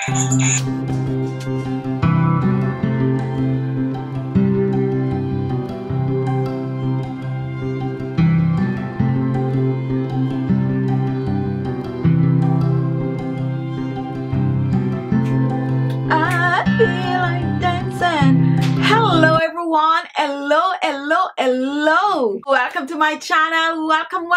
I feel like dancing. Hello everyone. Hello. Welcome to my channel. Welcome.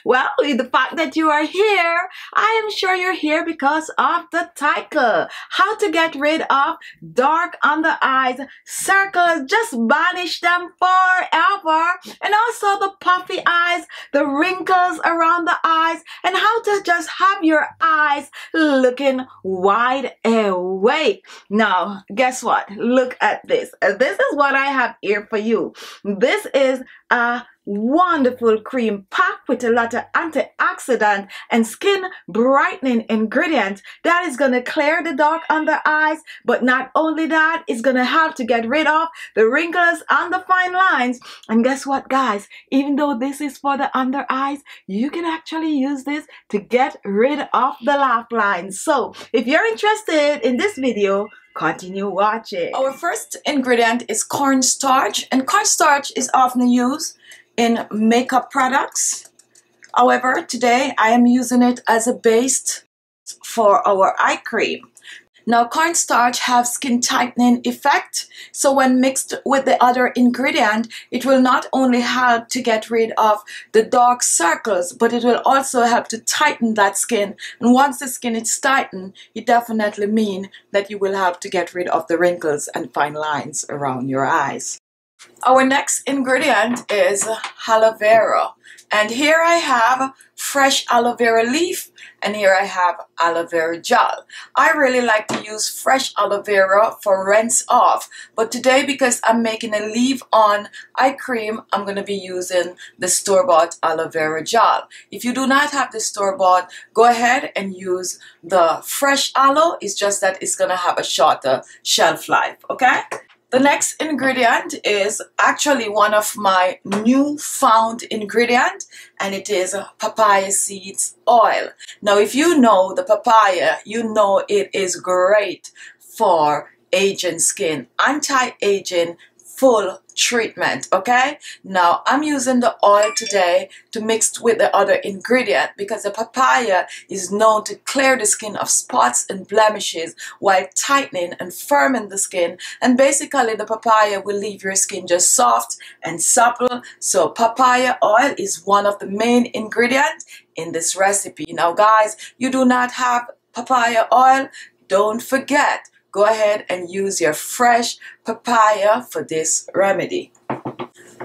Well, with the fact that you are here, I am sure you're here because of the title. How to get rid of dark under eyes, circles, just banish them forever. And also the puffy eyes, the wrinkles around the eyes, and how to just have your eyes looking wide awake. Now, guess what? Look at this. This is what I have here for you. This is a wonderful cream packed with a lot of antioxidant and skin brightening ingredients that is going to clear the dark under eyes. But not only that, it's going to help to get rid of the wrinkles and the fine lines. And guess what, guys? Even though this is for the under eyes, you can actually use this to get rid of the laugh lines. So if you're interested in this video, continue watching. Our first ingredient is cornstarch, and cornstarch is often used in makeup products. However, today I am using it as a base for our eye cream. Now, cornstarch has skin tightening effect, so when mixed with the other ingredient, it will not only help to get rid of the dark circles, but it will also help to tighten that skin. And once the skin is tightened, it definitely means that you will help to get rid of the wrinkles and fine lines around your eyes. Our next ingredient is aloe vera, and here I have fresh aloe vera leaf, and here I have aloe vera gel. I really like to use fresh aloe vera for rinse off, but today, because I'm making a leave-on eye cream, I'm going to be using the store-bought aloe vera gel. If you do not have the store-bought, go ahead and use the fresh aloe. It's just that it's going to have a shorter shelf life, okay? The next ingredient is actually one of my newfound ingredient, and it is papaya seeds oil. Now, if you know the papaya, you know it is great for aging skin, anti-aging full treatment, okay? Now, I'm using the oil today to mix with the other ingredient because the papaya is known to clear the skin of spots and blemishes while tightening and firming the skin. And basically, the papaya will leave your skin just soft and supple. So, papaya oil is one of the main ingredients in this recipe. Now, guys, you do not have papaya oil, don't forget, go ahead and use your fresh papaya for this remedy.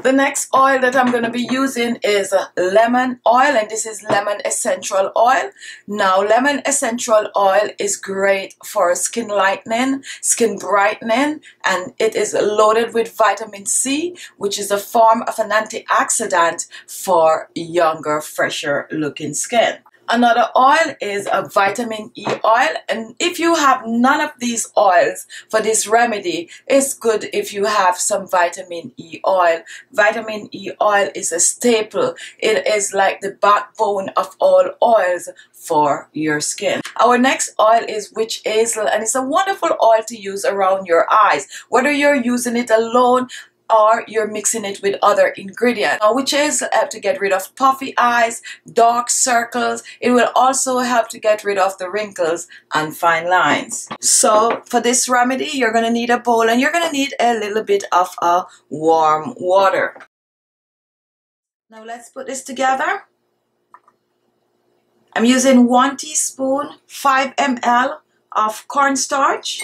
The next oil that I'm going to be using is lemon oil, and this is lemon essential oil. Now, lemon essential oil is great for skin lightening, skin brightening, and it is loaded with vitamin C, which is a form of an antioxidant for younger, fresher looking skin. Another oil is a vitamin E oil, and if you have none of these oils for this remedy, it's good if you have some vitamin E oil. Vitamin E oil is a staple. It is like the backbone of all oils for your skin. Our next oil is witch hazel, and it's a wonderful oil to use around your eyes, whether you're using it alone or you're mixing it with other ingredients. Now, witch hazel help to get rid of puffy eyes, dark circles. It will also help to get rid of the wrinkles and fine lines. So for this remedy, you're going to need a bowl, and you're going to need a little bit of warm water. Now let's put this together. I'm using 1 teaspoon, 5 ml of cornstarch.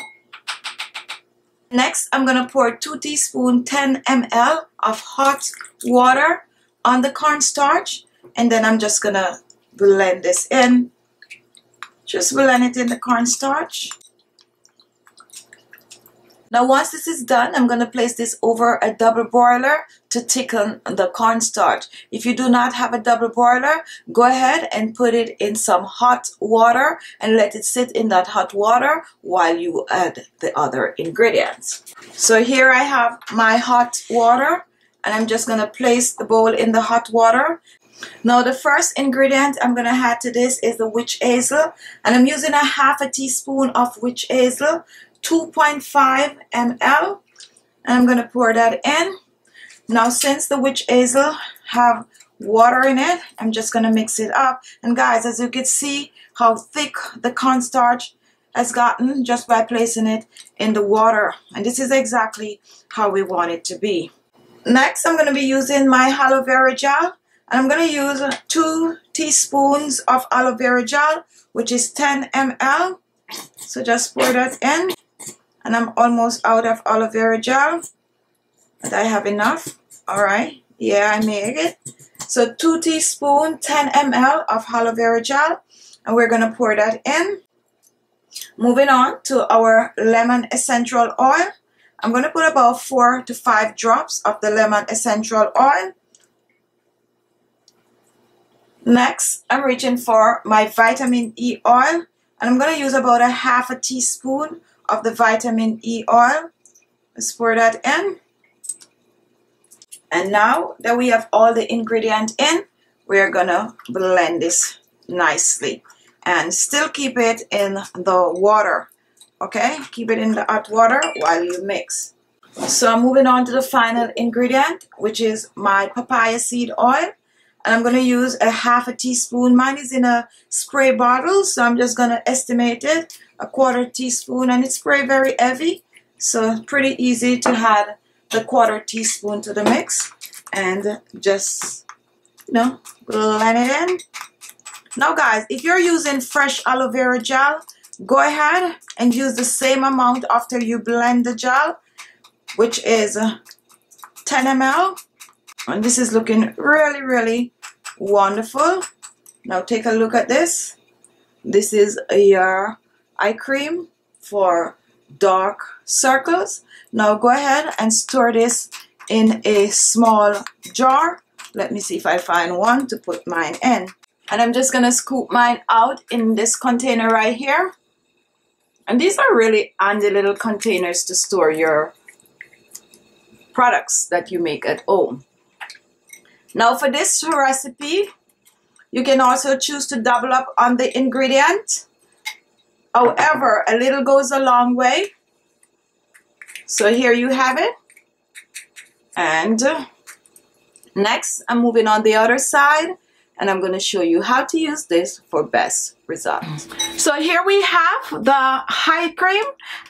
Next, I'm going to pour 2 teaspoons, 10 ml of hot water on the cornstarch, and then I'm just going to blend this in. Just blend it in the cornstarch. Now, once this is done, I'm going to place this over a double boiler to thicken the cornstarch. If you do not have a double boiler, go ahead and put it in some hot water and let it sit in that hot water while you add the other ingredients. So here I have my hot water, and I'm just going to place the bowl in the hot water. Now the first ingredient I'm going to add to this is the witch hazel, and I'm using a half a teaspoon of witch hazel, 2.5 ml, and I'm going to pour that in. Now since the witch hazel have water in it, I'm just going to mix it up. And guys, as you can see how thick the cornstarch has gotten just by placing it in the water, and this is exactly how we want it to be. Next, I'm going to be using my aloe vera gel, and I'm going to use 2 teaspoons of aloe vera gel, which is 10 ml. So just pour that in, and I'm almost out of aloe vera gel, but I have enough. All right, yeah, I made it. So 2 teaspoons, 10 ml of aloe vera gel, and we're going to pour that in. Moving on to our lemon essential oil. I'm going to put about 4 to 5 drops of the lemon essential oil. Next, I'm reaching for my vitamin E oil, and I'm going to use about a half a teaspoon of the vitamin E oil. Let's pour that in. And now that we have all the ingredients in, we're going to blend this nicely and still keep it in the water. Okay, keep it in the hot water while you mix. So I'm moving on to the final ingredient, which is my papaya seed oil. And I'm going to use a half a teaspoon. Mine is in a spray bottle, so I'm just going to estimate it, a 1/4 teaspoon. And it's spray very heavy, so pretty easy to add the 1/4 teaspoon to the mix. And just, you know, blend it in. Now guys, if you're using fresh aloe vera gel, go ahead and use the same amount after you blend the gel, which is 10 ml. And this is looking really, really wonderful. Now take a look at this. This is your eye cream for dark circles. Now go ahead and store this in a small jar. Let me see if I find one to put mine in. And I'm just gonna scoop mine out in this container right here. And these are really handy little containers to store your products that you make at home. Now for this recipe, you can also choose to double up on the ingredient. However, a little goes a long way. So here you have it. And next, I'm moving on the other side, and I'm going to show you how to use this for best results. So here we have the eye cream,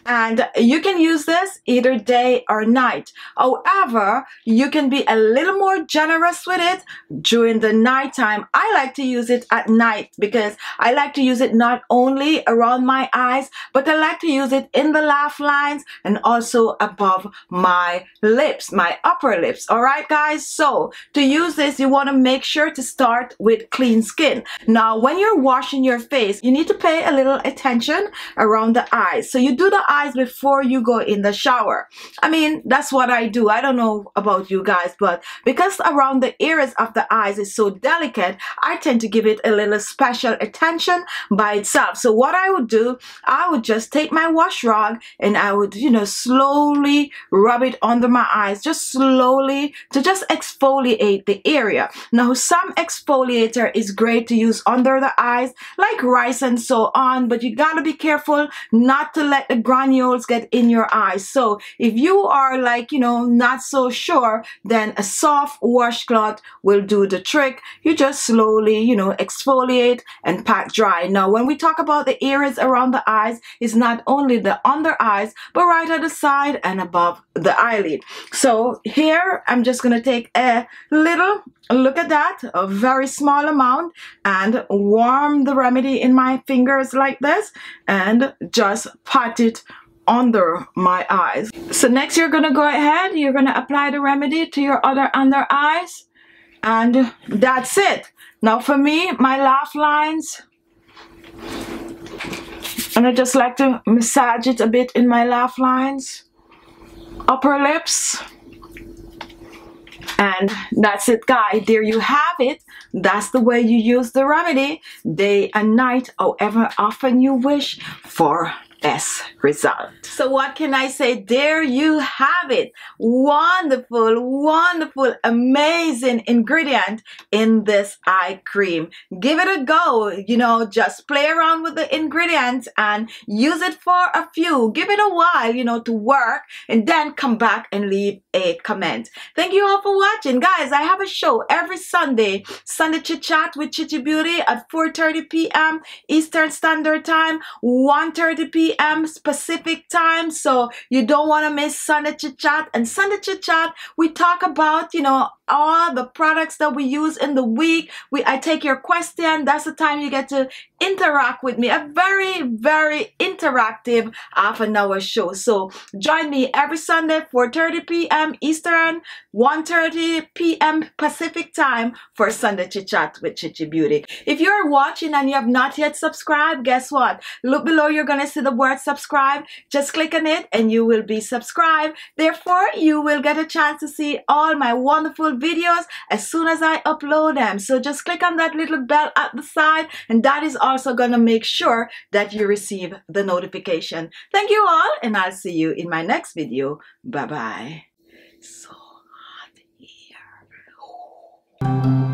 and you can use this either day or night. However, you can be a little more generous with it during the nighttime. I like to use it at night because I like to use it not only around my eyes, but I like to use it in the laugh lines and also above my lips, my upper lips. All right, guys? So to use this, you want to make sure to start with clean skin. Now, when you're washing your face, you need to pay a little attention around the eyes. So you do the eyes before you go in the shower. I mean, that's what I do. I don't know about you guys, but because around the areas of the eyes is so delicate, I tend to give it a little special attention by itself. So what I would do, I would just take my wash rag and I would, you know, slowly rub it under my eyes, just slowly to just exfoliate the area. Now, some exfoliator is great to use under the eyes, like rice and so on, but you gotta be careful not to let the granules get in your eyes. So if you are like, you know, not so sure, then a soft washcloth will do the trick. You just slowly, you know, exfoliate and pat dry. Now, when we talk about the areas around the eyes, it's not only the under eyes, but right at the side and above the eyelid. So here, I'm just gonna take a little, look at that, a very small amount, and warm the remedy in my fingers like this and just pat it under my eyes. So next, you're gonna go ahead, you're gonna apply the remedy to your other under eyes, and that's it. Now for me, my laugh lines, and I just like to massage it a bit in my laugh lines, upper lips. And that's it, guys. There you have it. That's the way you use the remedy day and night, however often you wish, for best result. So what can I say? There you have it. Wonderful, wonderful, amazing ingredient in this eye cream. Give it a go. You know, just play around with the ingredients and use it for a few. Give it a while, you know, to work, and then come back and leave a comment. Thank you all for watching. Guys, I have a show every Sunday, Sunday Chit Chat with Khichibeauty at 4:30 p.m. Eastern Standard Time, 1:30 p.m. Pacific Time. So you don't want to miss Sunday Chit Chat. And Sunday Chit Chat, we talk about, you know, all the products that we use in the week. I take your question. That's the time you get to interact with me. A very, very interactive half-an-hour show. So join me every Sunday, 4:30 p.m. Eastern, 1:30 p.m. Pacific Time for Sunday Chit Chat with Khichibeauty. If you're watching and you have not yet subscribed, guess what? Look below, you're going to see the word subscribe. Just click on it and you will be subscribed. Therefore, you will get a chance to see all my wonderful videos as soon as I upload them. So just click on that little bell at the side, and that is also going to make sure that you receive the notification. Thank you all, and I'll see you in my next video. Bye-bye. So hot here.